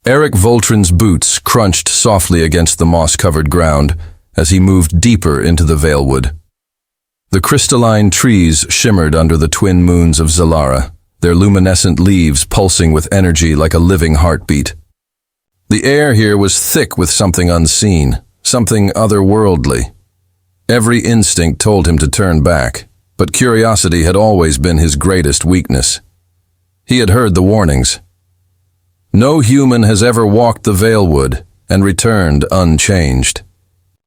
Eric Voltron's boots crunched softly against the moss-covered ground as he moved deeper into the Valewood. The crystalline trees shimmered under the twin moons of Zalara, their luminescent leaves pulsing with energy like a living heartbeat. The air here was thick with something unseen, something otherworldly. Every instinct told him to turn back, but curiosity had always been his greatest weakness. He had heard the warnings. No human has ever walked the Valewood and returned unchanged.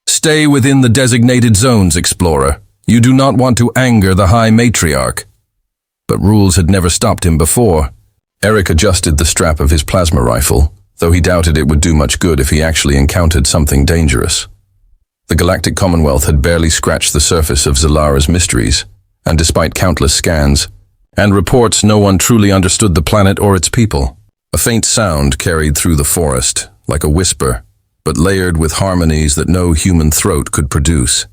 Stay within the designated zones, explorer. You do not want to anger the High Matriarch. But rules had never stopped him before. Eric adjusted the strap of his plasma rifle, though he doubted it would do much good if he actually encountered something dangerous. The Galactic Commonwealth had barely scratched the surface of Zalara's mysteries, and despite countless scans and reports, no one truly understood the planet or its people. A faint sound carried through the forest, like a whisper, but layered with harmonies that no human throat could produce.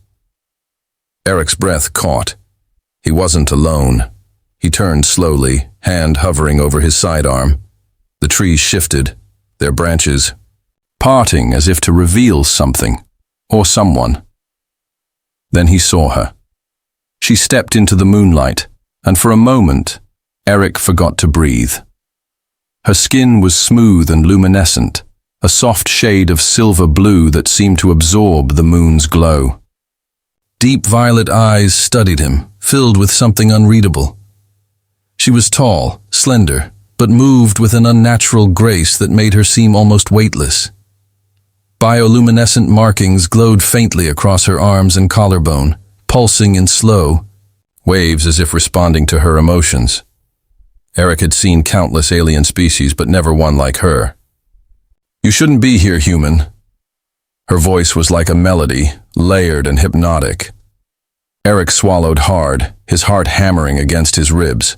Eric's breath caught. He wasn't alone. He turned slowly, hand hovering over his sidearm. The trees shifted, their branches parting as if to reveal something, or someone. Then he saw her. She stepped into the moonlight, and for a moment, Eric forgot to breathe. Her skin was smooth and luminescent, a soft shade of silver blue that seemed to absorb the moon's glow. Deep violet eyes studied him, filled with something unreadable. She was tall, slender, but moved with an unnatural grace that made her seem almost weightless. Bioluminescent markings glowed faintly across her arms and collarbone, pulsing in slow waves as if responding to her emotions. Eric had seen countless alien species, but never one like her. "You shouldn't be here, human." Her voice was like a melody, layered and hypnotic. Eric swallowed hard, his heart hammering against his ribs.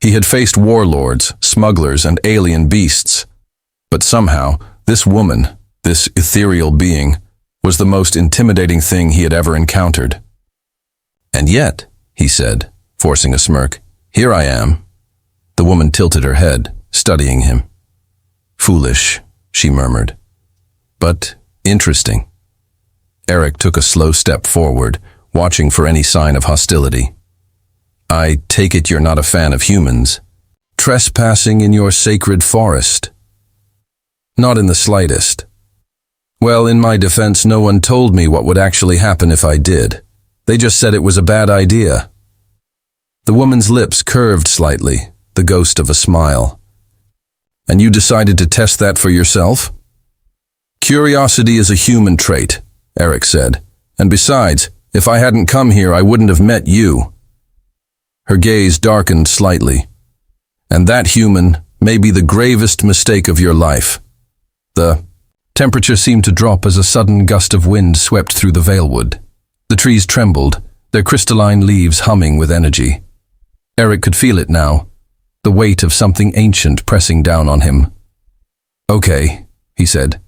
He had faced warlords, smugglers, and alien beasts, but somehow, this woman, this ethereal being, was the most intimidating thing he had ever encountered. "And yet," he said, forcing a smirk, "here I am." The woman tilted her head, studying him. "Foolish," she murmured, "but interesting." Eric took a slow step forward, watching for any sign of hostility. "I take it you're not a fan of humans. Trespassing in your sacred forest?" "Not in the slightest." "Well, in my defense, no one told me what would actually happen if I did. They just said it was a bad idea." The woman's lips curved slightly, the ghost of a smile. "And you decided to test that for yourself?" "Curiosity is a human trait," Eric said. "And besides, if I hadn't come here, I wouldn't have met you." Her gaze darkened slightly. "And that, human, may be the gravest mistake of your life." The temperature seemed to drop as a sudden gust of wind swept through the Valewood. The trees trembled, their crystalline leaves humming with energy. Eric could feel it now, the weight of something ancient pressing down on him. "Okay," he said,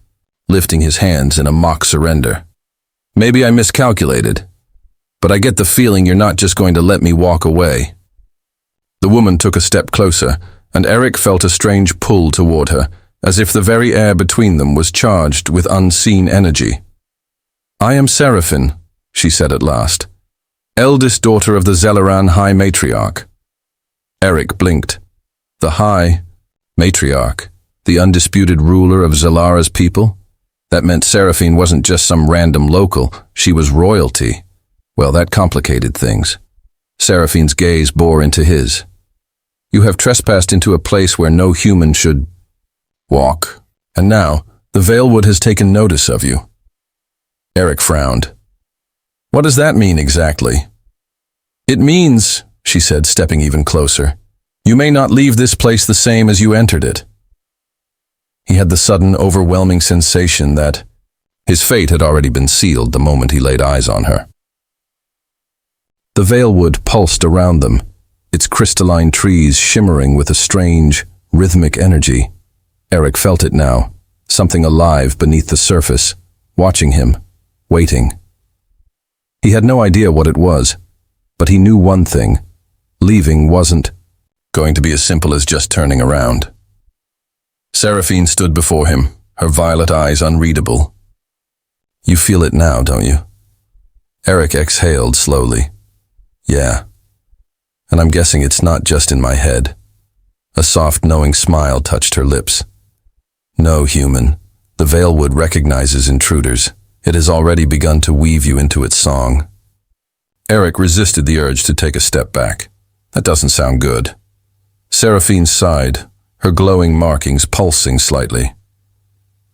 lifting his hands in a mock surrender. "Maybe I miscalculated, but I get the feeling you're not just going to let me walk away." The woman took a step closer, and Eric felt a strange pull toward her, as if the very air between them was charged with unseen energy. "I am Seraphin," she said at last, "eldest daughter of the Zelaran High Matriarch." Eric blinked. The High Matriarch, the undisputed ruler of Zalara's people? That meant Seraphine wasn't just some random local, she was royalty. Well, that complicated things. Seraphine's gaze bore into his. "You have trespassed into a place where no human should walk, and now the Valewood has taken notice of you." Eric frowned. "What does that mean exactly?" "It means," she said, stepping even closer, "you may not leave this place the same as you entered it." He had the sudden, overwhelming sensation that his fate had already been sealed the moment he laid eyes on her. The Valewood pulsed around them, its crystalline trees shimmering with a strange, rhythmic energy. Eric felt it now, something alive beneath the surface, watching him, waiting. He had no idea what it was, but he knew one thing. Leaving wasn't going to be as simple as just turning around. Seraphine stood before him, her violet eyes unreadable. You feel it now, don't you? Eric exhaled slowly. Yeah. And I'm guessing it's not just in my head. A soft, knowing smile touched her lips. No, human. The Veilwood recognizes intruders. It has already begun to weave you into its song. Eric resisted the urge to take a step back. That doesn't sound good. Seraphine sighed, her glowing markings pulsing slightly.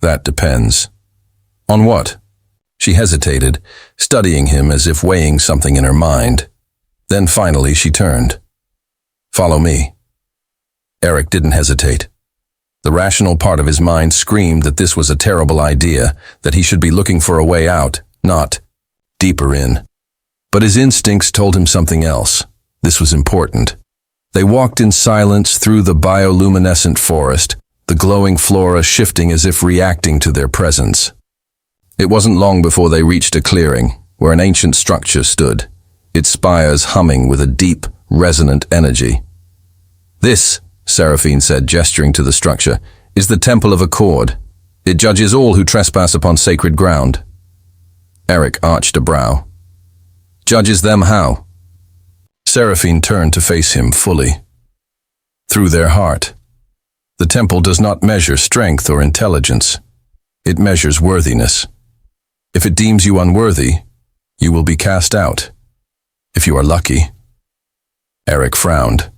That depends. On what? She hesitated, studying him as if weighing something in her mind. Then finally she turned. Follow me. Eric didn't hesitate. The rational part of his mind screamed that this was a terrible idea, that he should be looking for a way out, not deeper in. But his instincts told him something else. This was important. They walked in silence through the bioluminescent forest, the glowing flora shifting as if reacting to their presence. It wasn't long before they reached a clearing, where an ancient structure stood, its spires humming with a deep, resonant energy. This, Seraphine said, gesturing to the structure, is the Temple of Accord. It judges all who trespass upon sacred ground. Eric arched a brow. Judges them how? Seraphine turned to face him fully. Through their heart. The temple does not measure strength or intelligence. It measures worthiness. If it deems you unworthy, you will be cast out. If you are lucky. Eric frowned.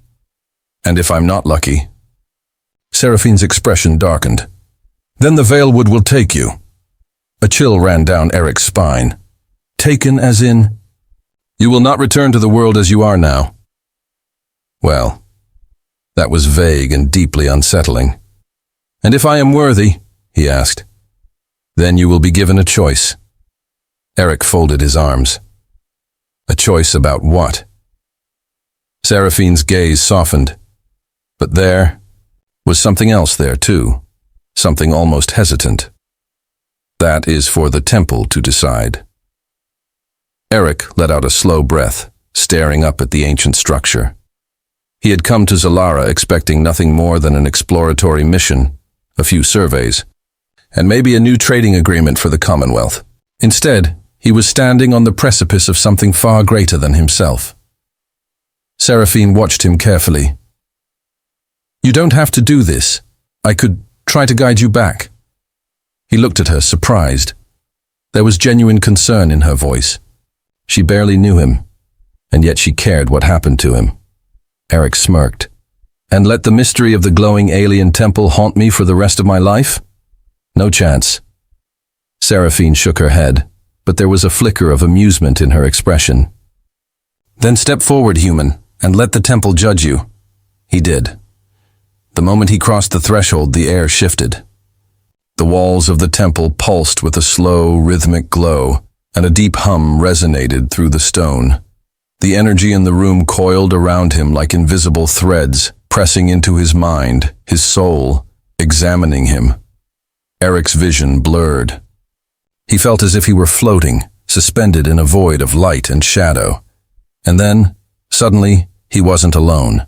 And if I'm not lucky? Seraphine's expression darkened. Then the Veilwood will take you. A chill ran down Eric's spine. Taken as in? You will not return to the world as you are now. Well, that was vague and deeply unsettling. And if I am worthy, he asked, then you will be given a choice. Eric folded his arms. A choice about what? Seraphine's gaze softened. But there was something else there too, something almost hesitant. That is for the temple to decide. Eric let out a slow breath, staring up at the ancient structure. He had come to Zalara expecting nothing more than an exploratory mission, a few surveys, and maybe a new trading agreement for the Commonwealth. Instead, he was standing on the precipice of something far greater than himself. Seraphine watched him carefully. You don't have to do this. I could try to guide you back. He looked at her, surprised. There was genuine concern in her voice. She barely knew him, and yet she cared what happened to him. Eric smirked. And let the mystery of the glowing alien temple haunt me for the rest of my life? No chance. Seraphine shook her head, but there was a flicker of amusement in her expression. Then step forward, human, and let the temple judge you. He did. The moment he crossed the threshold, the air shifted. The walls of the temple pulsed with a slow, rhythmic glow, and a deep hum resonated through the stone. The energy in the room coiled around him like invisible threads, pressing into his mind, his soul, examining him. Eric's vision blurred. He felt as if he were floating, suspended in a void of light and shadow. And then, suddenly, he wasn't alone.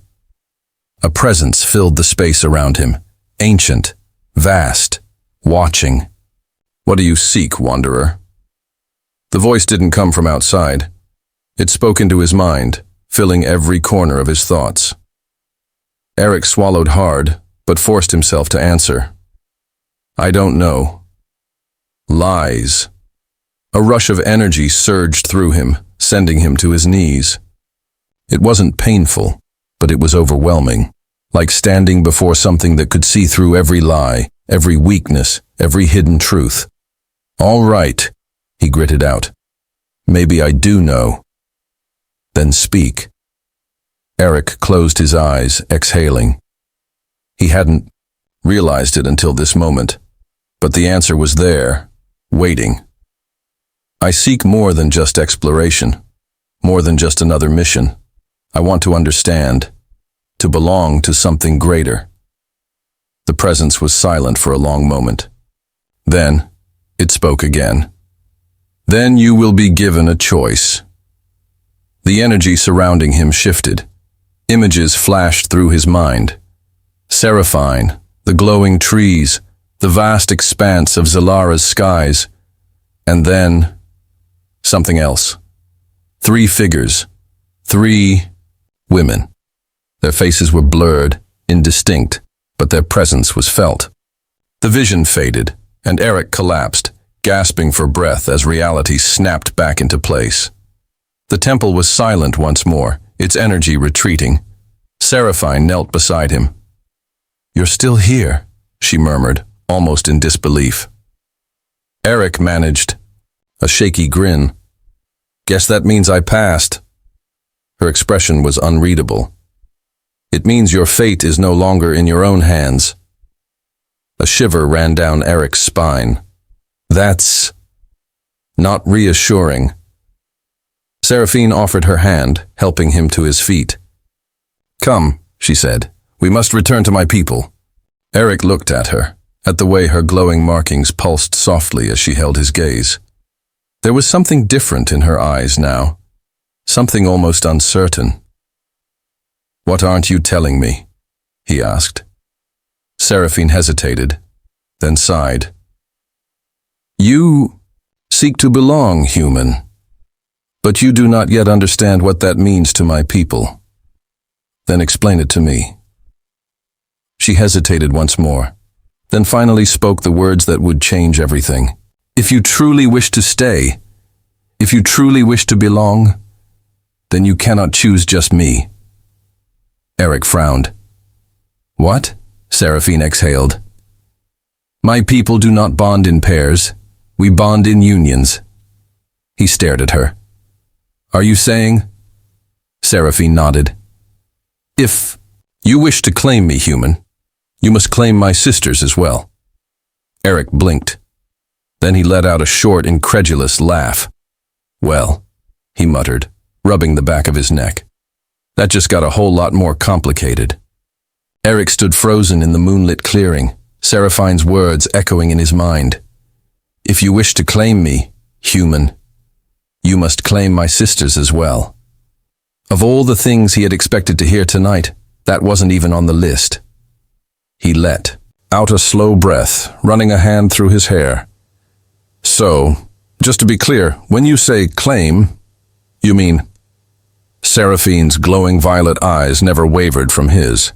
A presence filled the space around him, ancient, vast, watching. What do you seek, wanderer? The voice didn't come from outside. It spoke into his mind, filling every corner of his thoughts. Eric swallowed hard, but forced himself to answer. I don't know. Lies. A rush of energy surged through him, sending him to his knees. It wasn't painful, but it was overwhelming, like standing before something that could see through every lie, every weakness, every hidden truth. All right, he gritted out. Maybe I do know. Then speak. Eric closed his eyes, exhaling. He hadn't realized it until this moment, but the answer was there, waiting. I seek more than just exploration, more than just another mission. I want to understand, to belong to something greater. The presence was silent for a long moment. Then, it spoke again. Then you will be given a choice. The energy surrounding him shifted. Images flashed through his mind. Seraphine, the glowing trees, the vast expanse of Zalara's skies, and then something else. 3 figures, 3 women. Their faces were blurred, indistinct, but their presence was felt. The vision faded, and Eric collapsed, gasping for breath as reality snapped back into place. The temple was silent once more, its energy retreating. Seyra knelt beside him. "You're still here," she murmured, almost in disbelief. Eric managed a shaky grin. "Guess that means I passed." Her expression was unreadable. "It means your fate is no longer in your own hands." A shiver ran down Eric's spine. That's not reassuring. Seyra offered her hand, helping him to his feet. "Come," she said, "we must return to my people." Eric looked at her, at the way her glowing markings pulsed softly as she held his gaze. There was something different in her eyes now, something almost uncertain. "What aren't you telling me?" he asked. Seyra hesitated, then sighed. "You seek to belong, human, but you do not yet understand what that means to my people. Then explain it to me." She hesitated once more, then finally spoke the words that would change everything. "If you truly wish to stay, if you truly wish to belong, then you cannot choose just me." Eric frowned. "What?" Seyra exhaled. "My people do not bond in pairs. We bond in unions." He stared at her. "Are you saying?" Seyra nodded. "If you wish to claim me, human, you must claim my sisters as well." Eric blinked. Then he let out a short, incredulous laugh. "Well," he muttered, rubbing the back of his neck. "That just got a whole lot more complicated." Eric stood frozen in the moonlit clearing, Serafine's words echoing in his mind. "If you wish to claim me, human, you must claim my sisters as well." Of all the things he had expected to hear tonight, that wasn't even on the list. He let out a slow breath, running a hand through his hair. "So, just to be clear, when you say claim, you mean..." Seraphine's glowing violet eyes never wavered from his.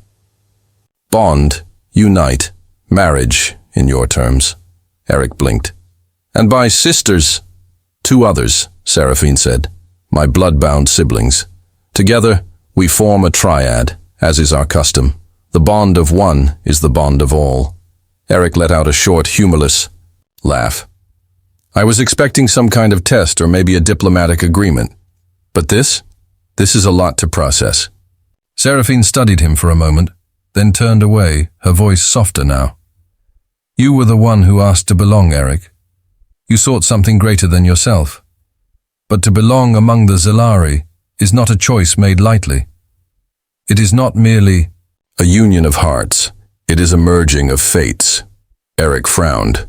"Bond, unite, marriage, in your terms," Eric blinked. "And by sisters, 2 others," Seraphine said, "my blood-bound siblings. Together, we form a triad, as is our custom. The bond of one is the bond of all." Eric let out a short, humorless laugh. "I was expecting some kind of test or maybe a diplomatic agreement. But this is a lot to process." Seraphine studied him for a moment, then turned away, her voice softer now. "You were the one who asked to belong, Eric. You sought something greater than yourself. But to belong among the Zalari is not a choice made lightly. It is not merely a union of hearts. It is a merging of fates." Eric frowned.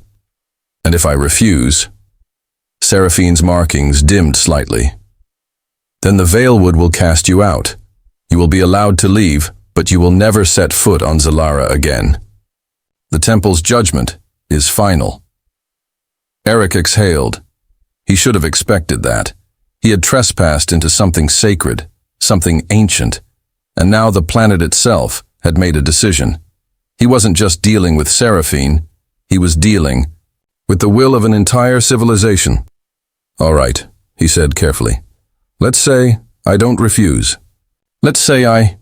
"And if I refuse?" Seraphine's markings dimmed slightly. "Then the Veilwood will cast you out. You will be allowed to leave, but you will never set foot on Zalara again. The temple's judgment is final." Eric exhaled. He should have expected that. He had trespassed into something sacred, something ancient, and now the planet itself had made a decision. He wasn't just dealing with Seraphine, he was dealing with the will of an entire civilization. "All right," he said carefully. "Let's say I don't refuse. Let's say I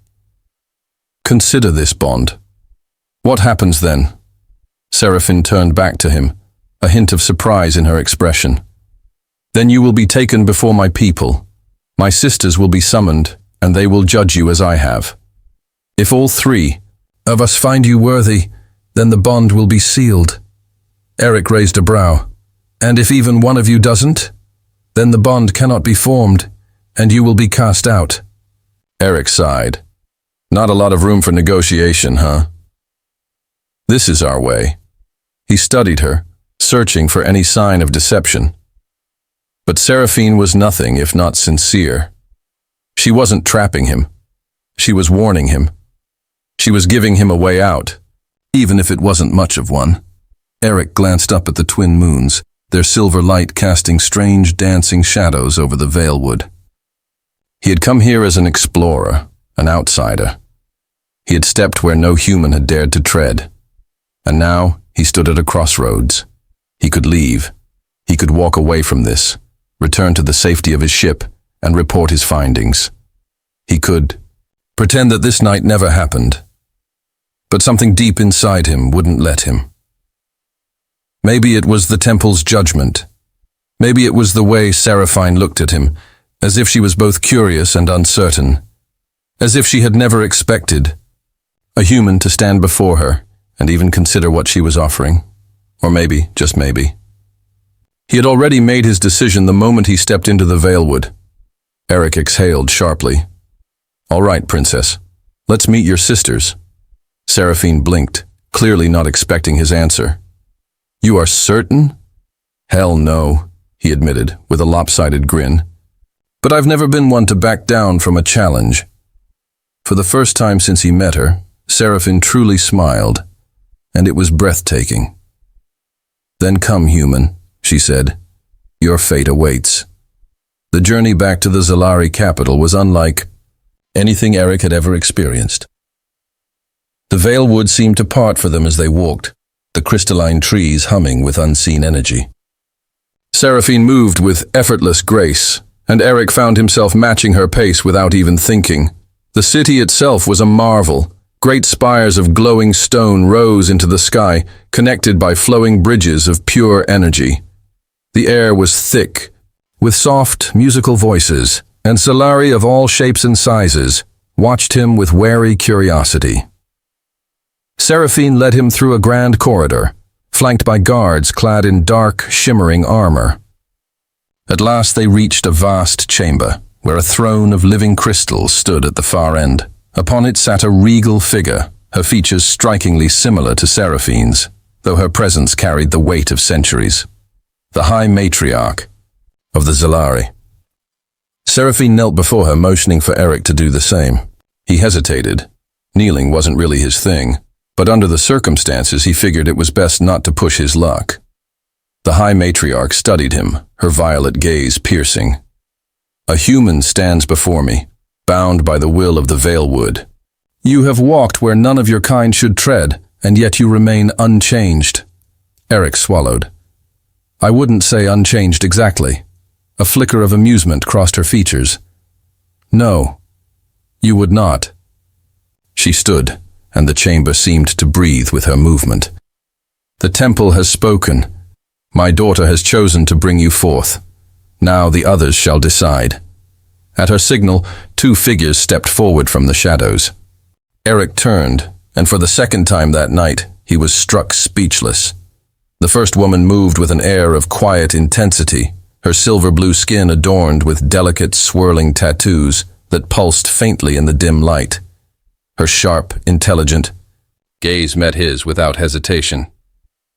consider this bond. What happens then?" Seraphine turned back to him, a hint of surprise in her expression. "Then you will be taken before my people. My sisters will be summoned, and they will judge you as I have. If all 3 of us find you worthy, then the bond will be sealed." Eric raised a brow. "And if even one of you doesn't, then the bond cannot be formed, and you will be cast out." Eric sighed. "Not a lot of room for negotiation, huh?" "This is our way." He studied her, searching for any sign of deception. But Seraphine was nothing if not sincere. She wasn't trapping him. She was warning him. She was giving him a way out, even if it wasn't much of one. Eric glanced up at the twin moons, their silver light casting strange dancing shadows over the Valewood. He had come here as an explorer, an outsider. He had stepped where no human had dared to tread. And now he stood at a crossroads. He could leave. He could walk away from this, return to the safety of his ship, and report his findings. He could pretend that this night never happened. But something deep inside him wouldn't let him. Maybe it was the temple's judgment. Maybe it was the way Seraphine looked at him, as if she was both curious and uncertain, as if she had never expected a human to stand before her and even consider what she was offering. Or maybe, just maybe. He had already made his decision the moment he stepped into the Valewood. Eric exhaled sharply. "All right, princess. Let's meet your sisters." Seraphine blinked, clearly not expecting his answer. "You are certain?" "Hell no," he admitted, with a lopsided grin. "But I've never been one to back down from a challenge." For the first time since he met her, Seraphine truly smiled, and it was breathtaking. "Then come, human," she said. "Your fate awaits." The journey back to the Zalari capital was unlike anything Eric had ever experienced. The Valewood seemed to part for them as they walked, the crystalline trees humming with unseen energy. Seraphine moved with effortless grace, and Eric found himself matching her pace without even thinking. The city itself was a marvel. Great spires of glowing stone rose into the sky, connected by flowing bridges of pure energy. The air was thick, with soft, musical voices, and Zalari of all shapes and sizes watched him with wary curiosity. Seraphine led him through a grand corridor, flanked by guards clad in dark, shimmering armor. At last they reached a vast chamber, where a throne of living crystals stood at the far end. Upon it sat a regal figure, her features strikingly similar to Seraphine's, though her presence carried the weight of centuries. The High Matriarch of the Zalari. Seraphine knelt before her, motioning for Eric to do the same. He hesitated. Kneeling wasn't really his thing, but under the circumstances he figured it was best not to push his luck. The High Matriarch studied him, her violet gaze piercing. "A human stands before me, bound by the will of the Valewood. You have walked where none of your kind should tread, and yet you remain unchanged." Eric swallowed. "I wouldn't say unchanged exactly." A flicker of amusement crossed her features. "No, you would not." She stood, and the chamber seemed to breathe with her movement. "The temple has spoken. My daughter has chosen to bring you forth. Now the others shall decide." At her signal, two figures stepped forward from the shadows. Eric turned, and for the second time that night, he was struck speechless. The first woman moved with an air of quiet intensity, her silver-blue skin adorned with delicate, swirling tattoos that pulsed faintly in the dim light. Her sharp, intelligent gaze met his without hesitation.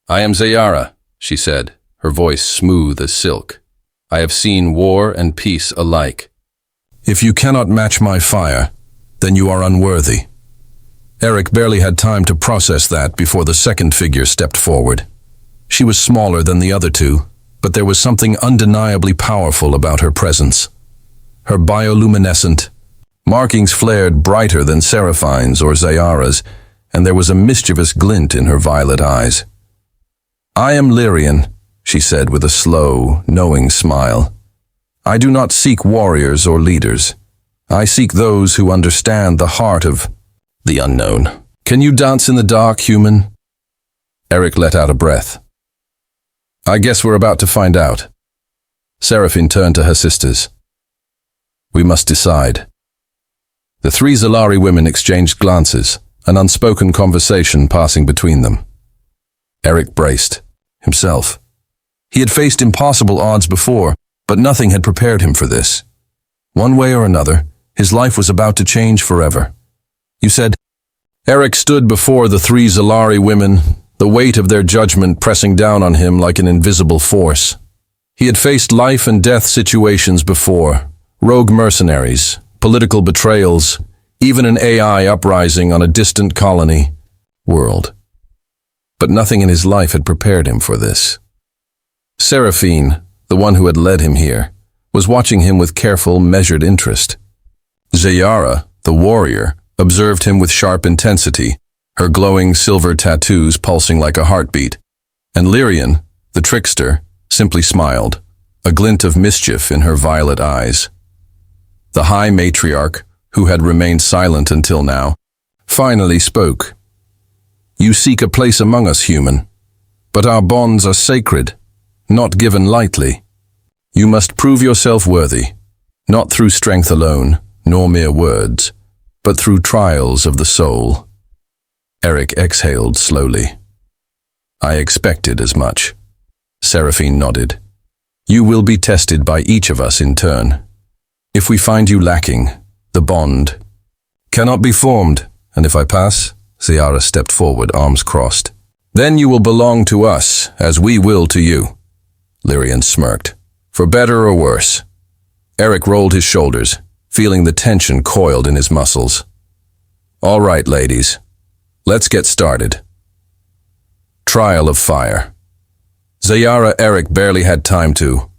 "I am Seyra," she said, her voice smooth as silk. "I have seen war and peace alike. If you cannot match my fire, then you are unworthy." Eric barely had time to process that before the second figure stepped forward. She was smaller than the other two, but there was something undeniably powerful about her presence. Her bioluminescent markings flared brighter than Seraphine's or Seyra's, and there was a mischievous glint in her violet eyes. "I am Lyrian," she said with a slow, knowing smile. "I do not seek warriors or leaders. I seek those who understand the heart of the unknown. Can you dance in the dark, human?" Eric let out a breath. "I guess we're about to find out." Seraphine turned to her sisters. "We must decide." The three Zalari women exchanged glances, an unspoken conversation passing between them. Eric braced himself. He had faced impossible odds before, but nothing had prepared him for this. One way or another, his life was about to change forever. "You said—" Eric stood before the three Zalari women, the weight of their judgment pressing down on him like an invisible force. He had faced life and death situations before, rogue mercenaries, political betrayals, even an AI uprising on a distant colony world. but nothing in his life had prepared him for this. Seraphine, the one who had led him here, was watching him with careful, measured interest. Seyra, the warrior, observed him with sharp intensity, her glowing silver tattoos pulsing like a heartbeat, and Lyrian, the trickster, simply smiled, a glint of mischief in her violet eyes. The high matriarch, who had remained silent until now, finally spoke. "You seek a place among us, human, but our bonds are sacred, not given lightly. You must prove yourself worthy, not through strength alone, nor mere words, but through trials of the soul." Eric exhaled slowly. "I expected as much." Seraphine nodded. "You will be tested by each of us in turn. If we find you lacking, the bond cannot be formed, and if I pass," Seyra stepped forward, arms crossed, "then you will belong to us, as we will to you." Lyrian smirked. "For better or worse." Eric rolled his shoulders, feeling the tension coiled in his muscles. "All right, ladies. Let's get started." Trial of fire. Seyra Eric barely had time to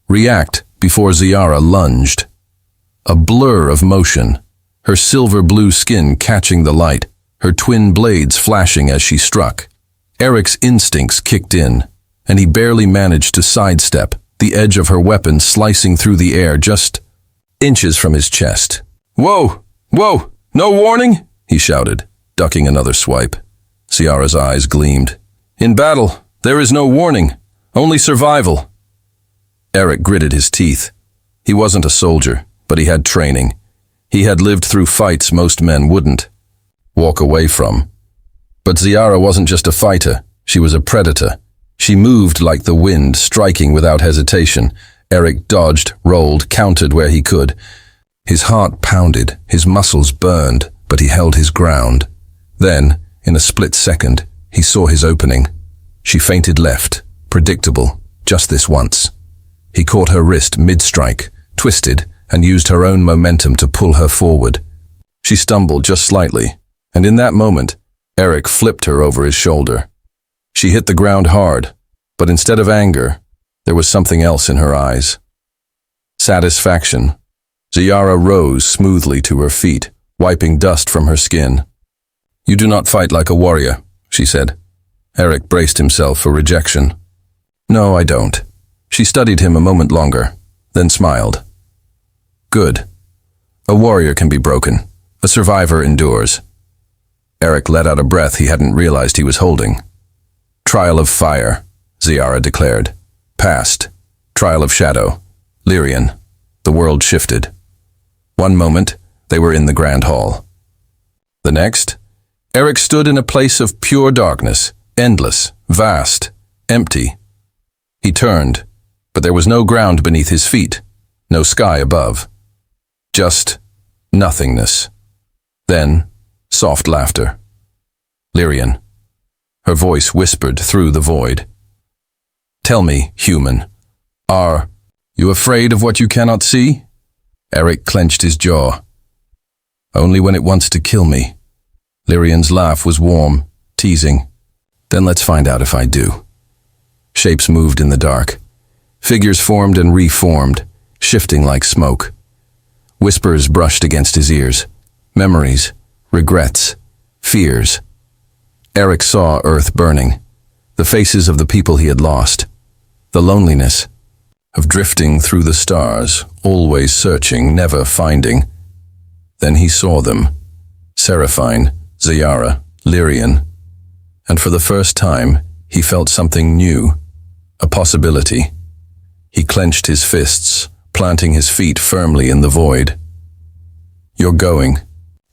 react before Seyra lunged. A blur of motion, her silver blue skin catching the light, her twin blades flashing as she struck. Eric's instincts kicked in, and he barely managed to sidestep, the edge of her weapon slicing through the air just inches from his chest. "Whoa! Whoa! No warning?" he shouted, ducking another swipe. Seyra's eyes gleamed. "In battle, there is no warning, only survival." Eric gritted his teeth. He wasn't a soldier, but he had training. He had lived through fights most men wouldn't walk away from. But Seyra wasn't just a fighter, she was a predator. She moved like the wind, striking without hesitation. Eric dodged, rolled, countered where he could. His heart pounded, his muscles burned, but he held his ground. Then, in a split second, he saw his opening. She feinted left, predictable, just this once. He caught her wrist mid-strike, twisted, and used her own momentum to pull her forward. She stumbled just slightly, and in that moment, Eric flipped her over his shoulder. She hit the ground hard, but instead of anger, there was something else in her eyes. Satisfaction. Seyra rose smoothly to her feet, wiping dust from her skin. "You do not fight like a warrior," she said. Eric braced himself for rejection. "No, I don't." She studied him a moment longer, then smiled. "Good. A warrior can be broken. A survivor endures." Eric let out a breath he hadn't realized he was holding. "Trial of fire," Seyra declared. "Passed. Trial of shadow. Lyrian." The world shifted. One moment, they were in the grand hall. The next, Eric stood in a place of pure darkness, endless, vast, empty. He turned, but there was no ground beneath his feet, no sky above. Just nothingness. Then, soft laughter. "Lyrian." Her voice whispered through the void. "Tell me, human, are you afraid of what you cannot see?" Eric clenched his jaw. "Only when it wants to kill me." Lyrian's laugh was warm, teasing. "Then let's find out if I do." Shapes moved in the dark. Figures formed and reformed, shifting like smoke. Whispers brushed against his ears. Memories, regrets, fears. Eric saw Earth burning, the faces of the people he had lost, the loneliness of drifting through the stars, always searching, never finding. Then he saw them, Seraphine, Seyra, Lyrian, and for the first time he felt something new, a possibility. He clenched his fists, planting his feet firmly in the void. "You're going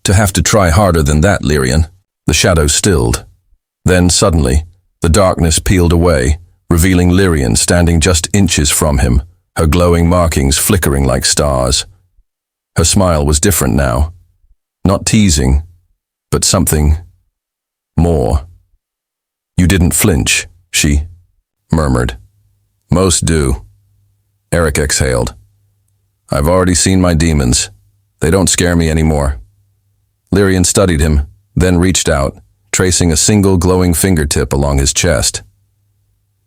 to have to try harder than that, Lyrian." The shadow stilled. Then suddenly, the darkness peeled away, revealing Lyrian standing just inches from him, her glowing markings flickering like stars. Her smile was different now. Not teasing, but something more. "You didn't flinch," she murmured. "Most do." Eric exhaled. "I've already seen my demons. They don't scare me anymore." Lyrian studied him, then reached out, tracing a single glowing fingertip along his chest.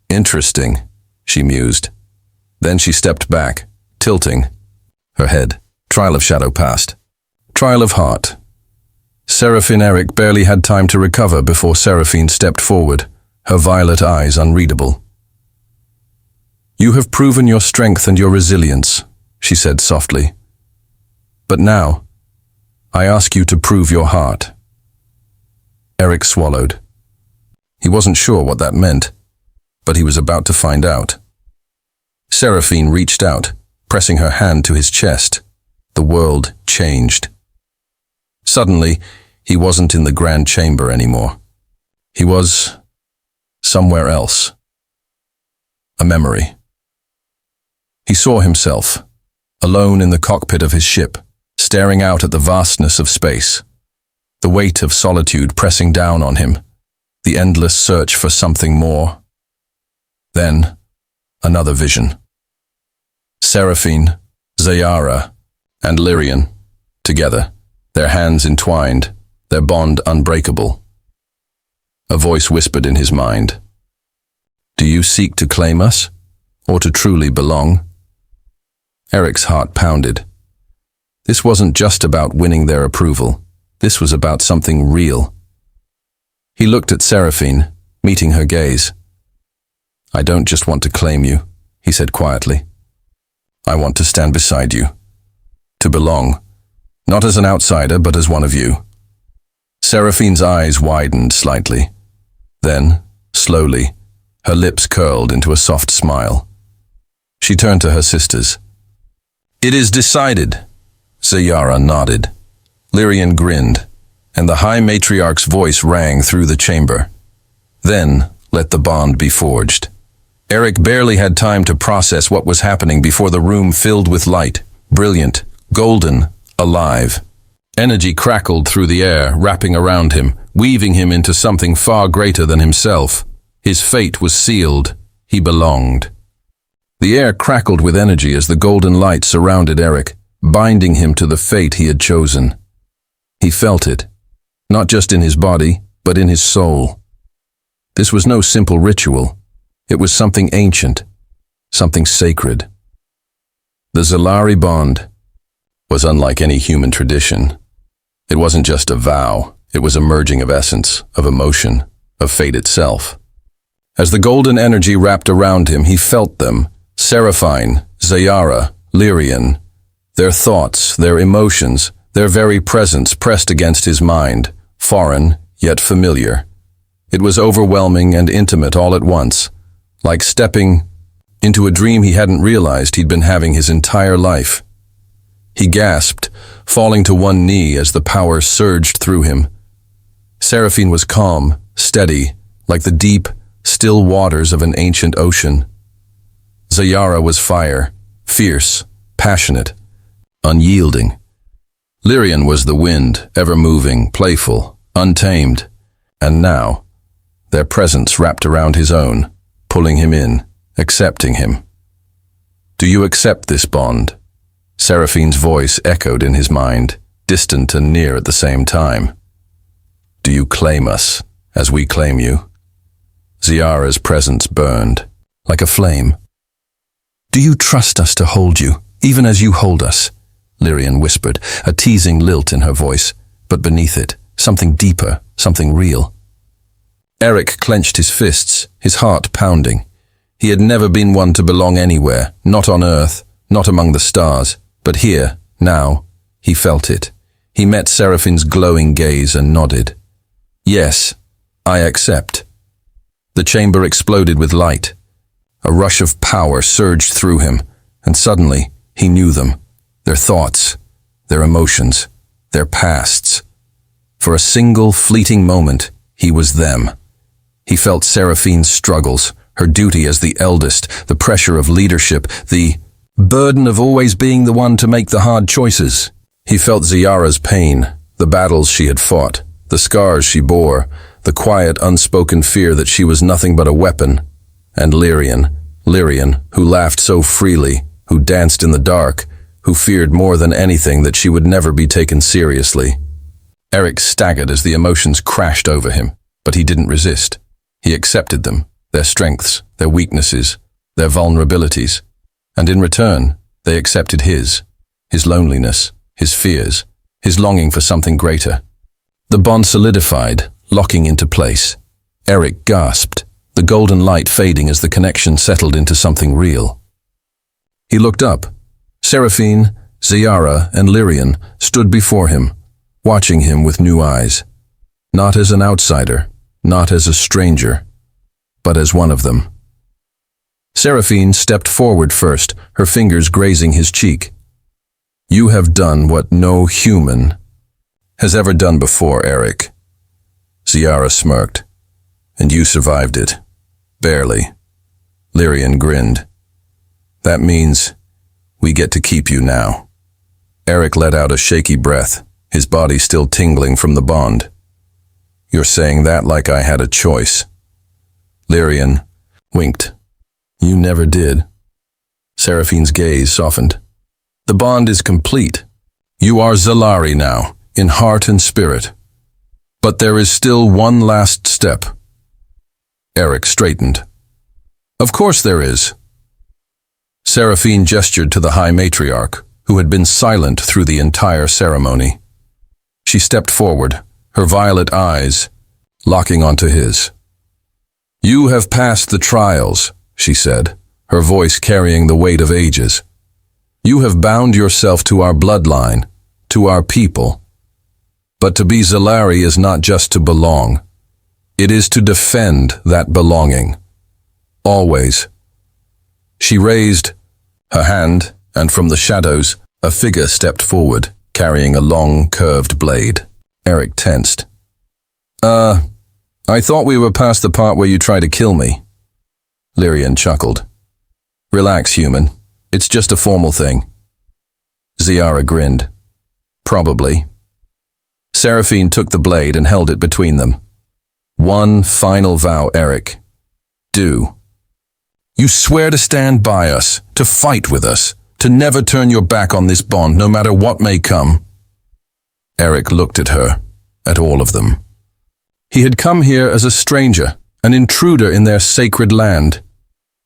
Interesting, she mused. Then she stepped back, tilting her head. Trial of shadow passed. Trial of heart. Seraphine Eric barely had time to recover before Seraphine stepped forward, her violet eyes unreadable. You have proven your strength and your resilience, she said softly. But now, I ask you to prove your heart. Eric swallowed. He wasn't sure what that meant, but he was about to find out. Seraphine reached out, pressing her hand to his chest. The world changed. Suddenly, he wasn't in the grand chamber anymore. He was somewhere else. A memory. He saw himself, alone in the cockpit of his ship, staring out at the vastness of space. The weight of solitude pressing down on him, the endless search for something more. Then, another vision. Seraphine, Seyra, and Lyrian, together, their hands entwined, their bond unbreakable. A voice whispered in his mind. Do you seek to claim us, or to truly belong? Eric's heart pounded. This wasn't just about winning their approval. This was about something real. He looked at Seraphine, meeting her gaze. I don't just want to claim you, he said quietly. I want to stand beside you. To belong, not as an outsider, but as one of you. Seraphine's eyes widened slightly. Then, slowly, her lips curled into a soft smile. She turned to her sisters. It is decided. Seyra nodded. Lyrian grinned, and the High Matriarch's voice rang through the chamber. Then, let the bond be forged. Eric barely had time to process what was happening before the room filled with light, brilliant, golden, alive. Energy crackled through the air, wrapping around him, weaving him into something far greater than himself. His fate was sealed. He belonged. The air crackled with energy as the golden light surrounded Eric, binding him to the fate he had chosen. He felt it, not just in his body, but in his soul. This was no simple ritual. It was something ancient, something sacred. The Zalari bond was unlike any human tradition. It wasn't just a vow, it was a merging of essence, of emotion, of fate itself. As the golden energy wrapped around him, he felt them, Seraphine, Seyra, Lyrian, their thoughts, their emotions, their very presence pressed against his mind, foreign yet familiar. It was overwhelming and intimate all at once, like stepping into a dream he hadn't realized he'd been having his entire life. He gasped, falling to one knee as the power surged through him. Seraphine was calm, steady, like the deep, still waters of an ancient ocean. Seyra was fire, fierce, passionate, unyielding. Lyrian was the wind, ever-moving, playful, untamed, and now, their presence wrapped around his own, pulling him in, accepting him. Do you accept this bond? Seraphine's voice echoed in his mind, distant and near at the same time. Do you claim us, as we claim you? Seyra's presence burned, like a flame. Do you trust us to hold you, even as you hold us? Lyrian whispered, a teasing lilt in her voice, but beneath it, something deeper, something real. Eric clenched his fists, his heart pounding. He had never been one to belong anywhere, not on Earth, not among the stars, but here, now, he felt it. He met Seraphine's glowing gaze and nodded. Yes, I accept. The chamber exploded with light. A rush of power surged through him, and suddenly he knew them, their thoughts, their emotions, their pasts. For a single fleeting moment, he was them. He felt Seraphine's struggles, her duty as the eldest, the pressure of leadership, the burden of always being the one to make the hard choices. He felt Seyra's pain, the battles she had fought, the scars she bore, the quiet, unspoken fear that she was nothing but a weapon. And Lyrian, who laughed so freely, who danced in the dark, who feared more than anything that she would never be taken seriously. Eric staggered as the emotions crashed over him. But he didn't resist. He accepted them, their strengths, their weaknesses, their vulnerabilities. And in return, they accepted his loneliness, his fears, his longing for something greater. The bond solidified, locking into place. Eric gasped, the golden light fading as the connection settled into something real. He looked up. Seraphine, Seyra, and Lyrian stood before him, watching him with new eyes. Not as an outsider, not as a stranger, but as one of them. Seraphine stepped forward first, her fingers grazing his cheek. You have done what no human has ever done before, Eric. Seyra smirked. And you survived it. Barely. Lyrian grinned. That means we get to keep you now. Eric let out a shaky breath, his body still tingling from the bond. You're saying that like I had a choice. Lyrian winked. You never did. Seraphine's gaze softened. The bond is complete. You are Zalari now, in heart and spirit. But there is still one last step. Eric straightened. Of course there is. Seraphine gestured to the High Matriarch, who had been silent through the entire ceremony. She stepped forward, her violet eyes locking onto his. You have passed the trials, she said, her voice carrying the weight of ages. You have bound yourself to our bloodline, to our people. But to be Zalari is not just to belong. It is to defend that belonging. Always. She raised her hand, and from the shadows, a figure stepped forward, carrying a long, curved blade. Eric tensed. I thought we were past the part where you try to kill me. Lyrian chuckled. Relax, human. It's just a formal thing. Seyra grinned. Probably. Seraphine took the blade and held it between them. One final vow, Eric. Do. You swear to stand by us, to fight with us, to never turn your back on this bond no matter what may come. Eric looked at her, at all of them. He had come here as a stranger, an intruder in their sacred land.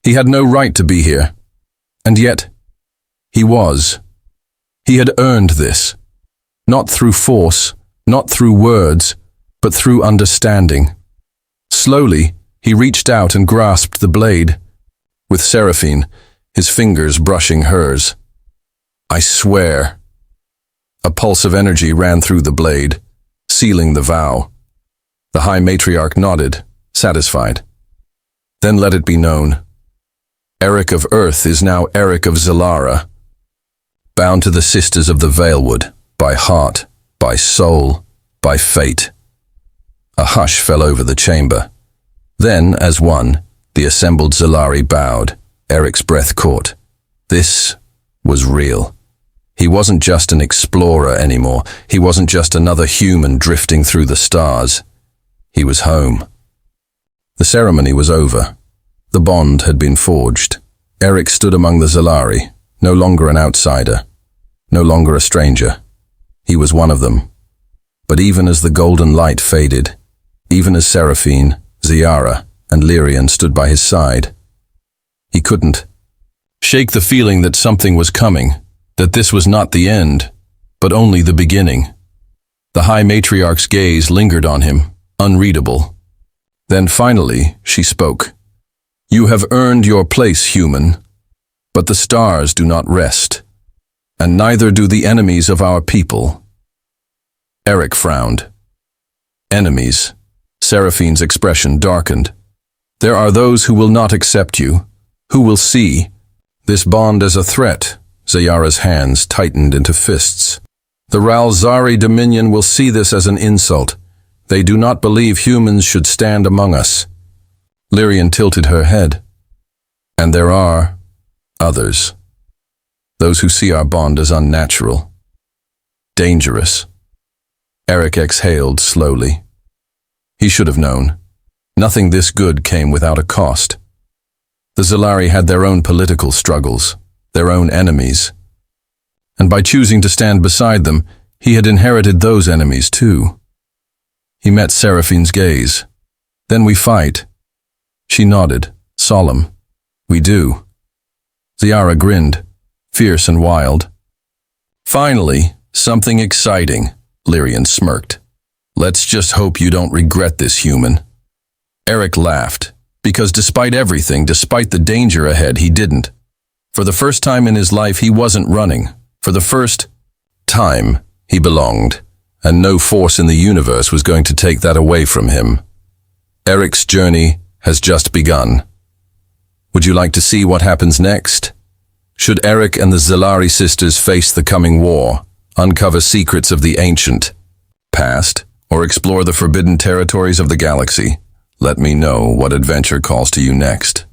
He had no right to be here. And yet, he was. He had earned this. Not through force, not through words, but through understanding. Slowly, he reached out and grasped the blade, with Seraphine, his fingers brushing hers. I swear. A pulse of energy ran through the blade, sealing the vow. The High Matriarch nodded, satisfied. Then let it be known. Eric of Earth is now Eric of Zalara, bound to the Sisters of the Valewood, by heart, by soul, by fate. A hush fell over the chamber. Then, as one, the assembled Zalari bowed. Eric's breath caught. This was real. He wasn't just an explorer anymore. He wasn't just another human drifting through the stars. He was home. The ceremony was over. The bond had been forged. Eric stood among the Zalari, no longer an outsider, no longer a stranger. He was one of them. But even as the golden light faded, even as Seraphine, Seyra, and Lyrian stood by his side, he couldn't shake the feeling that something was coming, that this was not the end, but only the beginning. The High Matriarch's gaze lingered on him, unreadable. Then finally, she spoke. You have earned your place, human, but the stars do not rest, and neither do the enemies of our people. Eric frowned. Enemies. Seraphine's expression darkened. There are those who will not accept you, who will see this bond as a threat. Seyra's hands tightened into fists. The Ralzari Dominion will see this as an insult. They do not believe humans should stand among us. Lyrian tilted her head. And there are others. Those who see our bond as unnatural, dangerous. Eric exhaled slowly. He should have known. Nothing this good came without a cost. The Zalari had their own political struggles, their own enemies. And by choosing to stand beside them, he had inherited those enemies too. He met Seraphine's gaze, Then we fight. She nodded, solemn. We do. Seyra grinned, fierce and wild. Finally, something exciting, Lyrian smirked. Let's just hope you don't regret this, human. Eric laughed, because despite everything, despite the danger ahead, he didn't. For the first time in his life, he wasn't running. For the first time, he belonged, and no force in the universe was going to take that away from him. Eric's journey has just begun. Would you like to see what happens next? Should Eric and the Zalari sisters face the coming war, uncover secrets of the ancient past, or explore the forbidden territories of the galaxy? Let me know what adventure calls to you next.